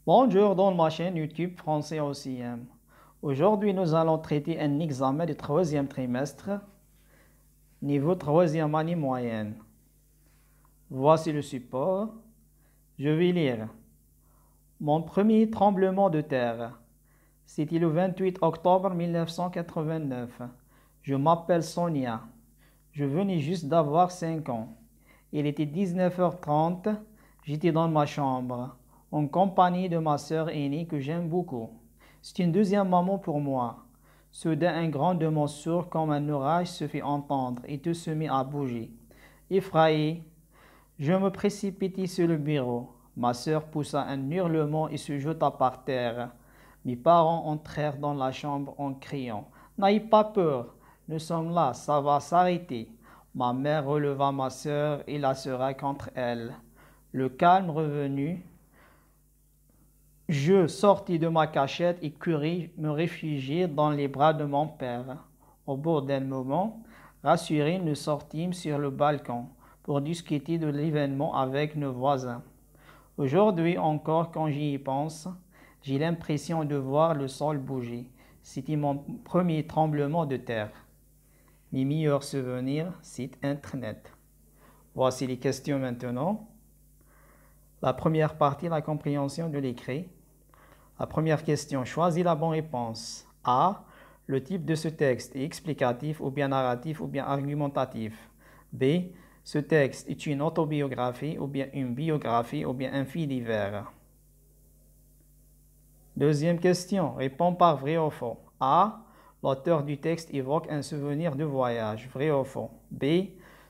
Bonjour dans ma chaîne YouTube Français OCM. Aujourd'hui, nous allons traiter un examen du troisième trimestre, niveau troisième année moyenne. Voici le support. Je vais lire. Mon premier tremblement de terre. C'était le 28 octobre 1989. Je m'appelle Sonia. Je venais juste d'avoir 5 ans. Il était 19h30. J'étais dans ma chambre, en compagnie de ma sœur aînée que j'aime beaucoup. C'est une deuxième maman pour moi. Soudain, un grondement sourd comme un orage se fit entendre et tout se mit à bouger. Effrayé, je me précipitai sur le bureau. Ma sœur poussa un hurlement et se jeta par terre. Mes parents entrèrent dans la chambre en criant « N'ayez pas peur, nous sommes là, ça va s'arrêter ». Ma mère releva ma sœur et la serra contre elle. Le calme revenu, je sortis de ma cachette et courus me réfugier dans les bras de mon père. Au bout d'un moment, rassurés, nous sortîmes sur le balcon pour discuter de l'événement avec nos voisins. Aujourd'hui encore, quand j'y pense, j'ai l'impression de voir le sol bouger. C'était mon premier tremblement de terre. Mes meilleurs souvenirs, site internet. Voici les questions maintenant. La première partie, la compréhension de l'écrit. La première question, choisis la bonne réponse. A. Le type de ce texte est explicatif ou bien narratif ou bien argumentatif. B. Ce texte est une autobiographie ou bien une biographie ou bien un fait divers. Deuxième question, réponds par vrai ou faux. A. L'auteur du texte évoque un souvenir de voyage, vrai ou faux. B.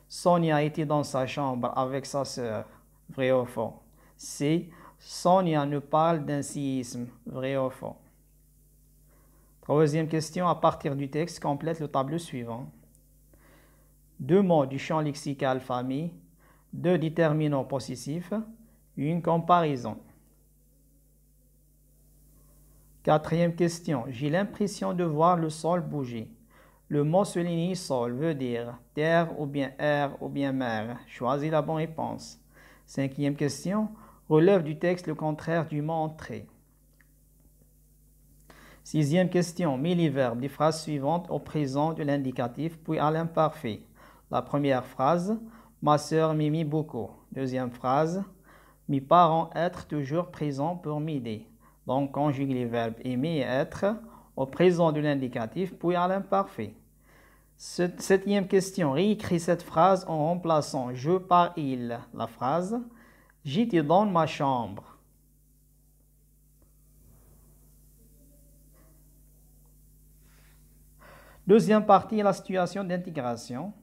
Sonia était dans sa chambre avec sa sœur, vrai ou faux. C. Sonia nous parle d'un séisme, vrai ou faux. Troisième question, à partir du texte, complète le tableau suivant. Deux mots du champ lexical famille, deux déterminants possessifs, une comparaison. Quatrième question, j'ai l'impression de voir le sol bouger. Le mot souligné sol veut dire terre ou bien air ou bien mer. Choisis la bonne réponse. Cinquième question, relève du texte le contraire du mot entrée. Sixième question, mets les verbes des phrases suivantes au présent de l'indicatif puis à l'imparfait. La première phrase, ma sœur m'aimait beaucoup. Deuxième phrase, mes parents être toujours présents pour m'aider. Donc, conjugue les verbes aimer et être au présent de l'indicatif puis à l'imparfait. Septième question, réécris cette phrase en remplaçant je par il. La phrase, j'étais dans ma chambre. Deuxième partie, la situation d'intégration.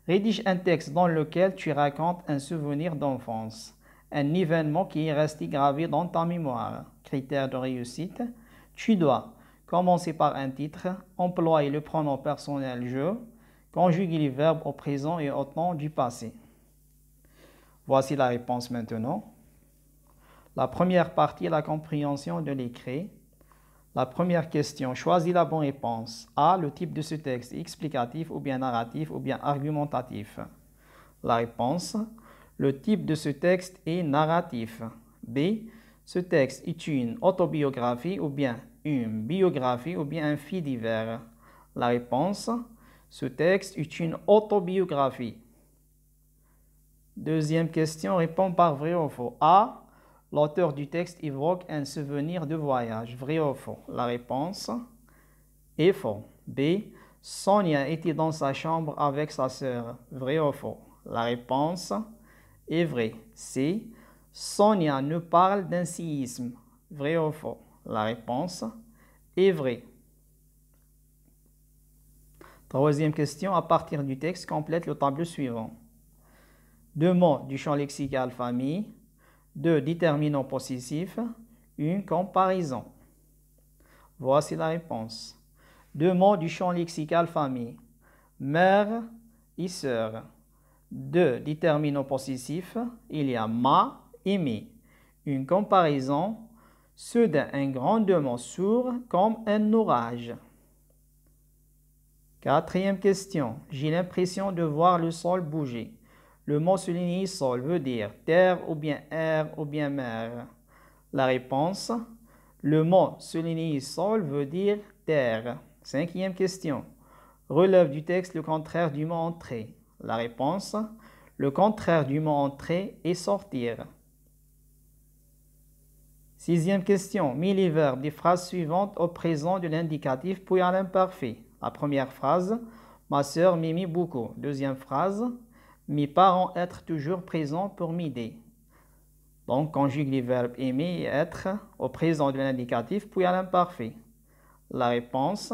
Rédige un texte dans lequel tu racontes un souvenir d'enfance, un événement qui est resté gravé dans ta mémoire. Critère de réussite, tu dois commencer par un titre, employer le pronom personnel je, conjuguer les verbes au présent et au temps du passé. Voici la réponse maintenant. La première partie, la compréhension de l'écrit. La première question, choisis la bonne réponse. A. Le type de ce texte, explicatif ou bien narratif ou bien argumentatif. La réponse, le type de ce texte est narratif. B. Ce texte est une autobiographie ou bien une biographie ou bien un fait divers. La réponse, ce texte est une autobiographie. Deuxième question, réponds par vrai ou faux. A. L'auteur du texte évoque un souvenir de voyage, vrai ou faux? La réponse est faux. B. Sonia était dans sa chambre avec sa sœur, vrai ou faux? La réponse est vraie. C. Sonia nous parle d'un séisme, vrai ou faux? La réponse est vraie. Troisième question, à partir du texte, complète le tableau suivant. Deux mots du champ lexical famille, deux déterminants possessifs, une comparaison. Voici la réponse. Deux mots du champ lexical famille, mère et sœur. Deux déterminants possessifs, il y a ma et mes. Une comparaison, soudain un grondement sourd comme un orage. Quatrième question, j'ai l'impression de voir le sol bouger. Le mot souligné sol veut dire terre ou bien air ou bien mer. La réponse, le mot souligné sol veut dire terre. 5e question. Relève du texte le contraire du mot entrer. La réponse, le contraire du mot entrer est sortir. 6e question. Mis les verbes des phrases suivantes au présent de l'indicatif puis à l'imparfait. La première phrase, ma sœur m'aimait beaucoup. Deuxième phrase, mes parents être toujours présents pour m'aider. Donc, conjugue les verbes aimer et être au présent de l'indicatif puis à l'imparfait. La réponse,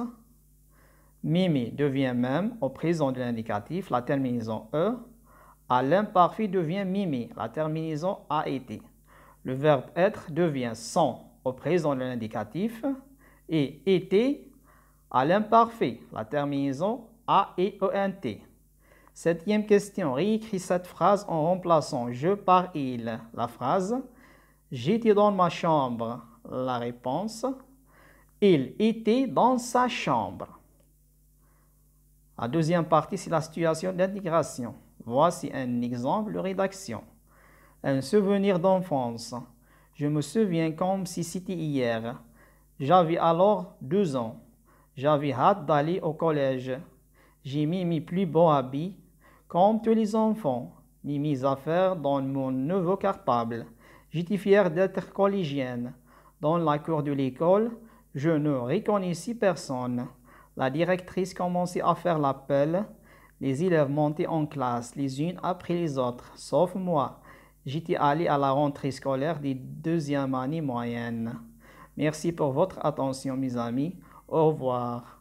m'aimer devient même au présent de l'indicatif, la terminaison e. À l'imparfait devient m'aimer, la terminaison a été. Le verbe être devient sont au présent de l'indicatif et été à l'imparfait, la terminaison a et ent. 7e question, réécris cette phrase en remplaçant je par il. La phrase, j'étais dans ma chambre. La réponse, il était dans sa chambre. La deuxième partie, c'est la situation d'intégration. Voici un exemple de rédaction. Un souvenir d'enfance. Je me souviens comme si c'était hier. J'avais alors 12 ans. J'avais hâte d'aller au collège. J'ai mis mes plus beaux habits, comme tous les enfants, mis mes affaires dans mon nouveau cartable. J'étais fière d'être collégienne. Dans la cour de l'école, je ne reconnaissais personne. La directrice commençait à faire l'appel. Les élèves montaient en classe, les unes après les autres, sauf moi. J'étais allé à la rentrée scolaire des 2e années moyennes. Merci pour votre attention, mes amis. Au revoir.